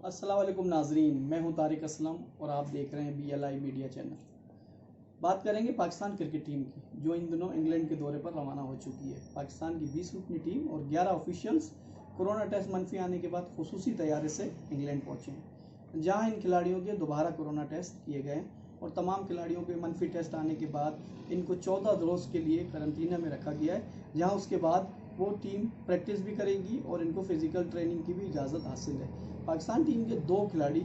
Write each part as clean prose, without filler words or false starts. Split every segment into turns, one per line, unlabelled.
अस्सलाम वालेकुम नाजरीन, मैं हूं तारिक असलम और आप देख रहे हैं BLI मीडिया चैनल। बात करेंगे पाकिस्तान क्रिकेट टीम की, जो इन दिनों इंग्लैंड के दौरे पर रवाना हो चुकी है। पाकिस्तान की 20 रुकनी टीम और 11 ऑफिशियल्स कोरोना टेस्ट मनफी आने के बाद खुसूसी तैयारी से इंग्लैंड पहुंचे हैं, जहां इन खिलाड़ियों के दोबारा कोरोना टेस्ट किए गए और तमाम खिलाड़ियों के मनफी टेस्ट आने के बाद इनको 14 रोज़ के लिए करंतना में रखा गया है, जहां उसके बाद वो टीम प्रैक्टिस भी करेगी और इनको फिज़िकल ट्रेनिंग की भी इजाज़त हासिल है। पाकिस्तान टीम के 2 खिलाड़ी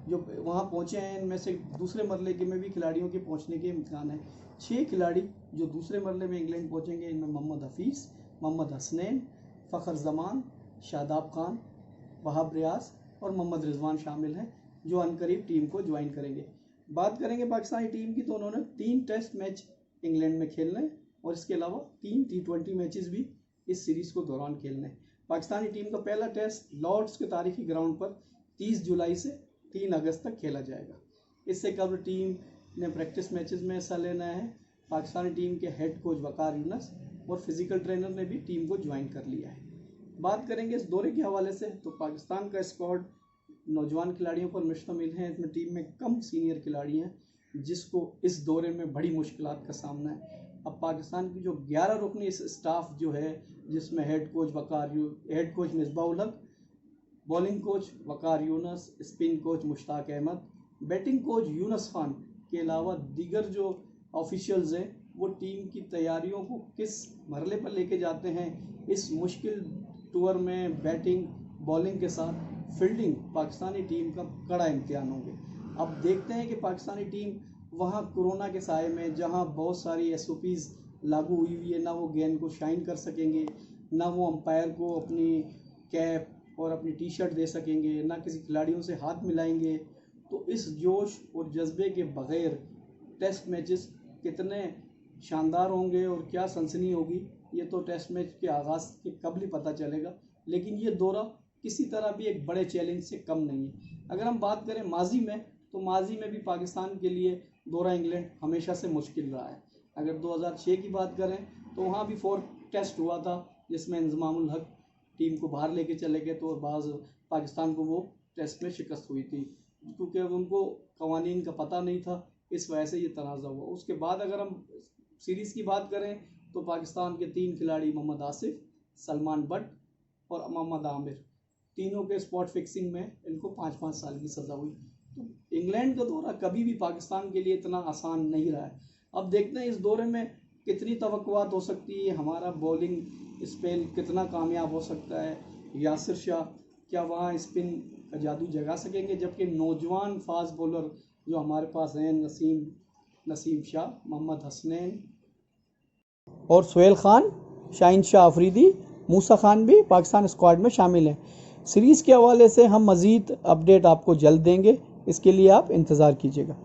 जो वहाँ पहुँचे हैं, इनमें से दूसरे मरले के में भी खिलाड़ियों के पहुँचने के इम्कान है। 6 खिलाड़ी जो दूसरे मरले में इंग्लैंड पहुँचेंगे, इनमें मोहम्मद हफीज़, मोहम्मद हसनैन, फ़खर जमान, शादाब खान, वहाब रियाज और मोहम्मद रिजवान शामिल हैं, जो अनकरीब टीम को ज्वाइन करेंगे। बात करेंगे पाकिस्तानी टीम की, तो उन्होंने 3 टेस्ट मैच इंग्लैंड में खेलने हैं और इसके अलावा 3 T20 मैचेस भी इस सीरीज़ को दौरान खेलने हैं। पाकिस्तानी टीम का पहला टेस्ट लॉर्ड्स के तारीखी ग्राउंड पर 30 जुलाई से 3 अगस्त तक खेला जाएगा। इससे कबल टीम ने प्रैक्टिस मैचेस में हिस्सा लेना है। पाकिस्तानी टीम के हेड कोच वकार यूनस और फिजिकल ट्रेनर ने भी टीम को ज्वाइन कर लिया है। बात करेंगे इस दौरे के हवाले से, तो पाकिस्तान का स्क्वाड नौजवान खिलाड़ियों पर मुश्तमिल है। इसमें टीम में कम सीनियर खिलाड़ी हैं, जिसको इस दौरे में बड़ी मुश्किलात का सामना है। अब पाकिस्तान की जो 11 रुकनी स्टाफ जो है, जिसमें head coach Misbah ul Haq, bowling coach Waqar Younis, spin coach Mushtaq Ahmed, batting coach Younis Khan के अलावा दीगर जो ऑफिशियल्स हैं, वो टीम की तैयारियों को किस मरले पर लेके जाते हैं। इस मुश्किल टूर में बैटिंग बॉलिंग के साथ फील्डिंग पाकिस्तानी टीम का कड़ा इम्तिहान होंगे। अब देखते हैं कि पाकिस्तानी टीम वहाँ कोरोना के साए में, जहाँ बहुत सारी SOPs लागू हुई है, ना वो गेंद को शाइन कर सकेंगे, ना वो अंपायर को अपनी कैप और अपनी T-शर्ट दे सकेंगे, ना किसी खिलाड़ियों से हाथ मिलाएंगे। तो इस जोश और जज्बे के बग़ैर टेस्ट मैचेस कितने शानदार होंगे और क्या सनसनी होगी, ये तो टेस्ट मैच के आगाज़ के कबल ही पता चलेगा। लेकिन ये दौरा किसी तरह भी एक बड़े चैलेंज से कम नहीं है। अगर हम बात करें माजी में, तो माजी में भी पाकिस्तान के लिए दौरा इंग्लैंड हमेशा से मुश्किल रहा है। अगर 2006 की बात करें, तो वहाँ भी 4 टेस्ट हुआ था, जिसमें इंजमाम उल हक टीम को बाहर लेके चले गए, तो बाज़ पाकिस्तान को वो टेस्ट में शिकस्त हुई थी, क्योंकि उनको कवानीन का पता नहीं था, इस वजह से ये तनाज़ा हुआ। उसके बाद अगर हम सीरीज़ की बात करें, तो पाकिस्तान के 3 खिलाड़ी मोहम्मद आसिफ, सलमान बट और मोहम्मद आमिर, तीनों के स्पॉट फिक्सिंग में इनको 5-5 साल की सज़ा हुई। तो इंग्लैंड का दौरा कभी भी पाकिस्तान के लिए इतना आसान नहीं रहा है। अब देखते हैं इस दौरे में कितनी तवक्कुआत हो सकती है, हमारा बॉलिंग स्पेल कितना कामयाब हो सकता है। यासिर शाह क्या वहाँ स्पिन का जादू जगा सकेंगे, जबकि नौजवान फास्ट बॉलर जो हमारे पास हैं, नसीम शाह, मोहम्मद हसनैन और सुहेल खान, शाहीन शाह अफरीदी, मूसा खान भी पाकिस्तान स्क्वाड में शामिल हैं। सीरीज़ के हवाले से हम मज़ीद अपडेट आपको जल्द देंगे, इसके लिए आप इंतज़ार कीजिएगा।